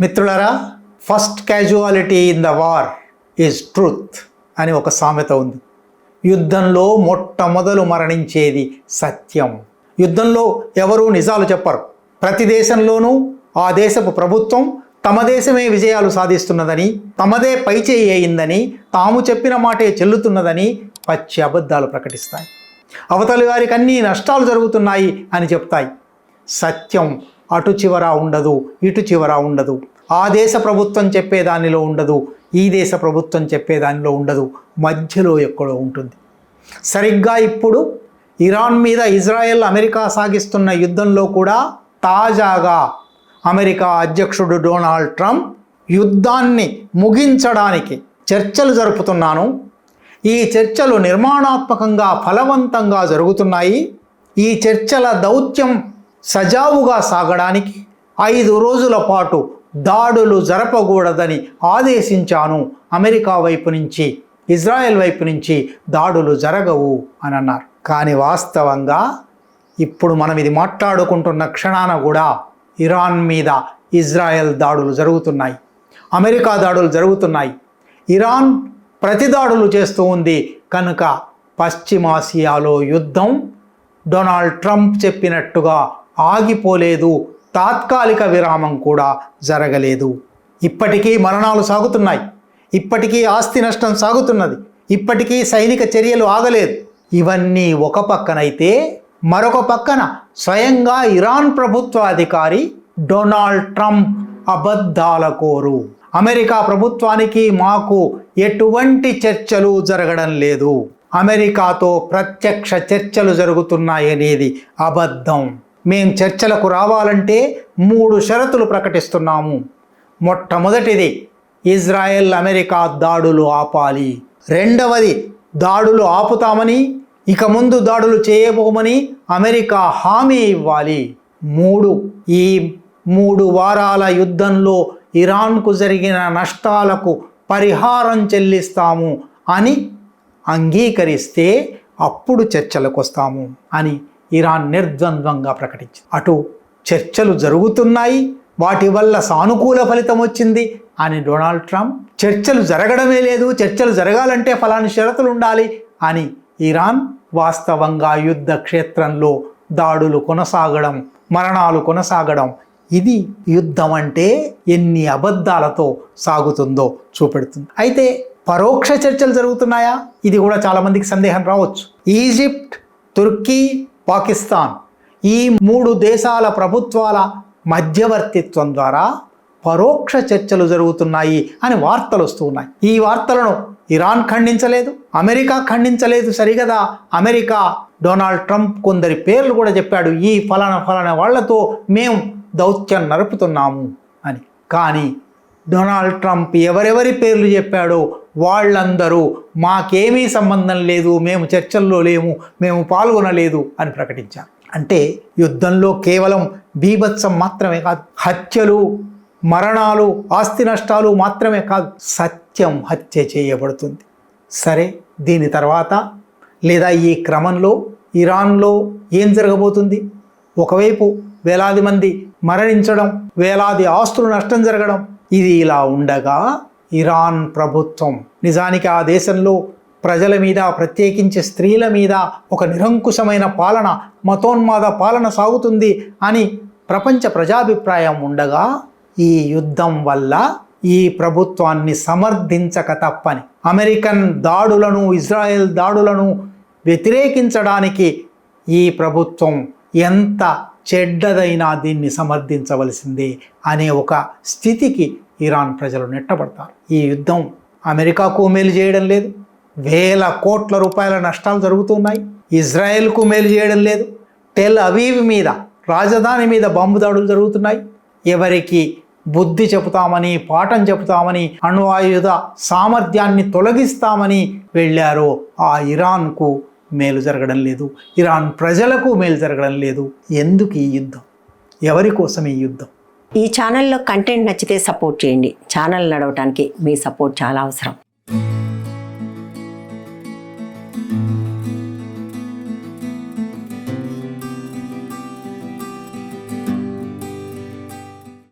మిత్రులారా, first casualty in the war is truth అని ఒక సామెత ఉంది. యుద్ధంలో మొట్టమొదలు మరణించేది సత్యం. యుద్ధంలో ఎవరూ నిజాలు చెప్పరు. ప్రతి దేశంలోనూ ఆ దేశపు ప్రభుత్వం తమ దేశమే విజయాలు సాధిస్తున్నదని, తమదే పైచేయి అయిందని, తాము చెప్పిన మాటే చెల్లుతున్నదని పచ్చి అబద్ధాలు ప్రకటిస్తాయి. అవతలి వారికి అన్నీ నష్టాలు జరుగుతున్నాయి అని చెప్తాయి. సత్యం అటు చివర ఉండదు, ఇటు చివర ఉండదు. ఆ దేశ ప్రభుత్వం చెప్పేదానిలో ఉండదు, ఈ దేశ ప్రభుత్వం చెప్పేదానిలో ఉండదు, మధ్యలో ఎక్కడో ఉంటుంది. సరిగ్గా ఇప్పుడు ఇరాన్ మీద ఇజ్రాయెల్ అమెరికా సాగిస్తున్న యుద్ధంలో కూడా తాజాగా అమెరికా అధ్యక్షుడు డొనాల్డ్ ట్రంప్ యుద్ధాన్ని ముగించడానికి చర్చలు జరుపుతున్నాను, ఈ చర్చలు నిర్మాణాత్మకంగా ఫలవంతంగా జరుగుతున్నాయి, ఈ చర్చల దౌత్యం సజావుగా సాగడానికి 5 రోజుల పాటు దాడులు జరపకూడదని ఆదేశించాను, అమెరికా వైపు నుంచి ఇజ్రాయెల్ వైపు నుంచి దాడులు జరగవు అని అన్నారు. కానీ వాస్తవంగా ఇప్పుడు మనం ఇది మాట్లాడుకుంటున్న క్షణాన కూడా ఇరాన్ మీద ఇజ్రాయెల్ దాడులు జరుగుతున్నాయి, అమెరికా దాడులు జరుగుతున్నాయి. ఇరాన్ ప్రతిదాడులు చేస్తూ ఉంది. కనుక పశ్చిమాసియాలో యుద్ధం డొనాల్డ్ ట్రంప్ చెప్పినట్టుగా ఆగిపోలేదు, తాత్కాలిక విరామం కూడా జరగలేదు. ఇప్పటికీ మరణాలు సాగుతున్నాయి, ఇప్పటికీ ఆస్తి నష్టం సాగుతున్నది, ఇప్పటికీ సైనిక చర్యలు ఆగలేదు. ఇవన్నీ ఒక పక్కనైతే మరొక పక్కన స్వయంగా ఇరాన్ ప్రభుత్వ అధికారి డొనాల్డ్ ట్రంప్ అబద్ధాల కోరు. అమెరికా ప్రభుత్వానికి మాకు ఎటువంటి చర్చలు జరగడం లేదు, అమెరికాతో ప్రత్యక్ష చర్చలు జరుగుతున్నాయనేది అబద్ధం. మేం చర్చలకు రావాలంటే 3 షరతులు ప్రకటిస్తున్నాము. మొట్టమొదటిది, ఇజ్రాయెల్ అమెరికా దాడులు ఆపాలి. రెండవది, దాడులు ఆపుతామని, ఇక ముందు దాడులు చేయబోమని అమెరికా హామీ ఇవ్వాలి. 3, ఈ 3 వారాల యుద్ధంలో ఇరాన్కు జరిగిన నష్టాలకు పరిహారం చెల్లిస్తాము అని అంగీకరిస్తే అప్పుడు చర్చలకు వస్తాము అని ఇరాన్ నిర్ద్వంద్వంగా ప్రకటించింది. అటు చర్చలు జరుగుతున్నాయి, వాటి వల్ల సానుకూల ఫలితం వచ్చింది అని డొనాల్డ్ ట్రంప్, చర్చలు జరగడమే లేదు, చర్చలు జరగాలంటే ఫలాని షరతులు ఉండాలి అని ఇరాన్. వాస్తవంగా యుద్ధ క్షేత్రంలో దాడులు కొనసాగడం, మరణాలు కొనసాగడం, ఇది యుద్ధం అంటే ఎన్ని అబద్ధాలతో సాగుతుందో చూపెడుతుంది. అయితే పరోక్ష చర్చలు జరుగుతున్నాయా? ఇది కూడా చాలామందికి సందేహం రావచ్చు. ఈజిప్ట్, తుర్కీ, పాకిస్తాన్ ఈ 3 దేశాల ప్రభుత్వాల మధ్యవర్తిత్వం ద్వారా పరోక్ష చర్చలు జరుగుతున్నాయి అని వార్తలు వస్తూ ఉన్నాయి. ఈ వార్తలను ఇరాన్ ఖండించలేదు, అమెరికా ఖండించలేదు. సరిగదా, అమెరికా డొనాల్డ్ ట్రంప్ కొందరి పేర్లు కూడా చెప్పాడు, ఈ ఫలానా వాళ్లతో మేము దౌత్యం నడుపుతున్నాము అని. కానీ డొనాల్డ్ ట్రంప్ ఎవరెవరి పేర్లు చెప్పాడో వాళ్ళందరూ మాకేమీ సంబంధం లేదు, మేము చర్చల్లో లేము, మేము పాల్గొనలేదు అని ప్రకటించారు. అంటే యుద్ధంలో కేవలం బీభత్సం మాత్రమే కాదు, హత్యలు, మరణాలు, ఆస్తి నష్టాలు మాత్రమే కాదు, సత్యం హత్య చేయబడుతుంది. సరే, దీని తర్వాత లేదా ఈ క్రమంలో ఇరాన్లో ఏం జరగబోతుంది? ఒకవైపు వేలాది మంది మరణించడం, వేలాది ఆస్తులు నష్టం జరగడం. ఇది ఇలా ఉండగా ఇరాన్ ప్రభుత్వం నిజానికి ఆ దేశంలో ప్రజల మీద, ప్రత్యేకించి స్త్రీల మీద ఒక నిరంకుశమైన పాలన, మతోన్మాద పాలన సాగుతుంది అని ప్రపంచ ప్రజాభిప్రాయం ఉండగా ఈ యుద్ధం వల్ల ఈ ప్రభుత్వాన్ని సమర్థించక తప్పని, అమెరికన్ దాడులను, ఇజ్రాయెల్ దాడులను వ్యతిరేకించడానికి ఈ ప్రభుత్వం ఎంత చెడ్డదైనా దీన్ని సమర్థించవలసిందే అనే ఒక స్థితికి ఇరాన్ ప్రజలు నెట్టబడతారు. ఈ యుద్ధం అమెరికాకు మేలు చేయడం లేదు, వేల కోట్ల రూపాయల నష్టాలు జరుగుతున్నాయి. ఇజ్రాయెల్కు మేలు చేయడం లేదు. టెల్ అవీవ్ మీద, రాజధాని మీద బాంబు దాడులు జరుగుతున్నాయి. ఎవరికి బుద్ధి చెబుతామని, పాఠం చెబుతామని, అణ్వాయుధ సామర్థ్యాన్ని తొలగిస్తామని వెళ్ళారో ఆ ఇరాన్కు మేలు జరగడం లేదు, ఇరాన్ ప్రజలకు మేలు జరగడం లేదు. ఎందుకు ఈ యుద్ధం? ఎవరి కోసం ఈ యుద్ధం? ఈ ఛానల్లో కంటెంట్ నచ్చితే సపోర్ట్ చేయండి. ఛానల్ నడవటానికి మీ సపోర్ట్ చాలా అవసరం.